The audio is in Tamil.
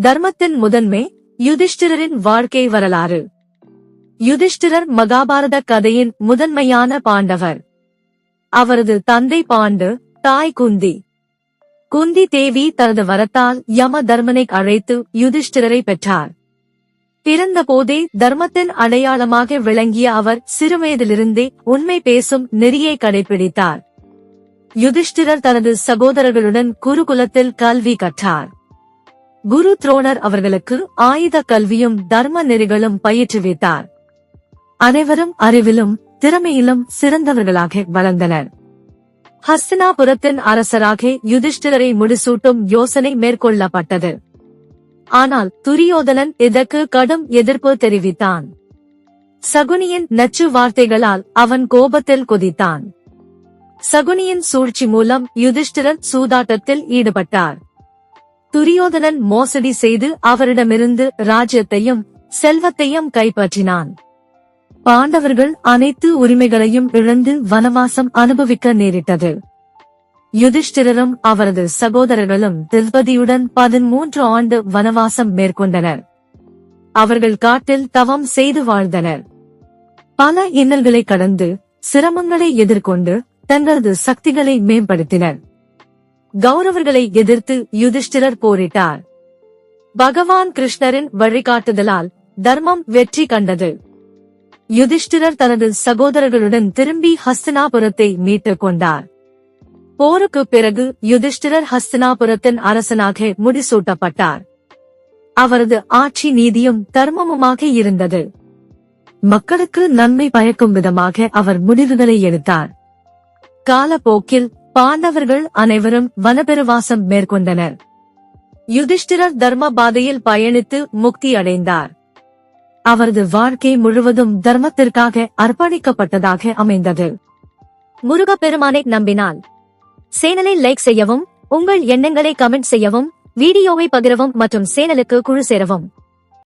தர்மத்தின் முதன்மை. யுதிஷ்டிரரின் வாழ்க்கை வரலாறு. யுதிஷ்டிரர் மகாபாரத கதையின் முதன்மையான பாண்டவர். அவரது தந்தை பாண்டு, தாய் குந்தி. குந்தி தேவி தனது வரத்தால் யம தர்மனை அழைத்து யுதிஷ்டிரரை பெற்றார். பிறந்த போதே தர்மத்தின் அடையாளமாக விளங்கிய அவர் சிறுவயதிலிருந்தே உண்மை பேசும் நெறியை கடைபிடித்தார். யுதிஷ்டிரர் தனது சகோதரர்களுடன் குருகுலத்தில் கல்வி கற்றார். குரு துரோணர் அவர்களுக்கு ஆயுத கல்வியும் தர்ம நெறிகளும் பயிற்றுவித்தார். அனைவரும் அறிவிலும் திறமையிலும் சிறந்தவர்களாக வளர்ந்தனர். ஹஸ்தினாபுரத்தின் அரசராக யுதிஷ்டிரரை முடிசூட்டும் யோசனை மேற்கொள்ளப்பட்டது. ஆனால் துரியோதனன் இதற்கு கடும் எதிர்ப்பு தெரிவித்தான். சகுனியின் நச்சு வார்த்தைகளால் அவன் கோபத்தில் கொதித்தான். சகுனியின் சூழ்ச்சி மூலம் யுதிஷ்டிரர் சூதாட்டத்தில் ஈடுபட்டார். துரியோதனன் மோசடி செய்து அவரிடமிருந்து ராஜ்யத்தையும் செல்வத்தையும் கைப்பற்றினான். பாண்டவர்கள் அனைத்து உரிமைகளையும் இழந்து வனவாசம் அனுபவிக்க நேரிட்டது. யுதிஷ்டிரரும் அவரது சகோதரர்களும் திரௌபதியுடன் 13 ஆண்டு வனவாசம் மேற்கொண்டனர். அவர்கள் காட்டில் தவம் செய்து வாழ்ந்தனர். பல இன்னல்களை கடந்து சிரமங்களை எதிர்கொண்டு தங்களது சக்திகளை மேம்படுத்தினர். கௌரவர்களை எதிர்த்து யுதிஷ்டிரர் போரிட்டார். பகவான் கிருஷ்ணரின் வழிகாட்டுதலால் தர்மம் வெற்றி கண்டது. யுதிஷ்டிரர் தனது சகோதரர்களுடன் திரும்பி ஹஸ்தினாபுரத்தை மீட்டுக் கொண்டார். போருக்கு பிறகு யுதிஷ்டிரர் ஹஸ்தினாபுரத்தின் அரசனாக முடிசூட்டப்பட்டார். அவரது ஆட்சி நீதியும் தர்மமுமாக இருந்தது. மக்களுக்கு நன்மை பயக்கும் விதமாக அவர் முடிவுகளை எடுத்தார். காலப்போக்கில் பாண்டவர்கள் அனைவரும் வனபெருவாசம் மேற்கொண்டனர். யுதிஷ்டிரர் தர்ம பாதையில் பயணித்து முக்தி அடைந்தார். அவரது வாழ்க்கை முழுவதும் தர்மத்திற்காக அர்ப்பணிக்கப்பட்டதாக அமைந்தது. முருகப்பெருமானை நம்பினால் சேனலை லைக் செய்யவும், உங்கள் எண்ணங்களை கமெண்ட் செய்யவும், வீடியோவை பகிரவும் மற்றும் சேனலுக்கு குழு சேரவும்.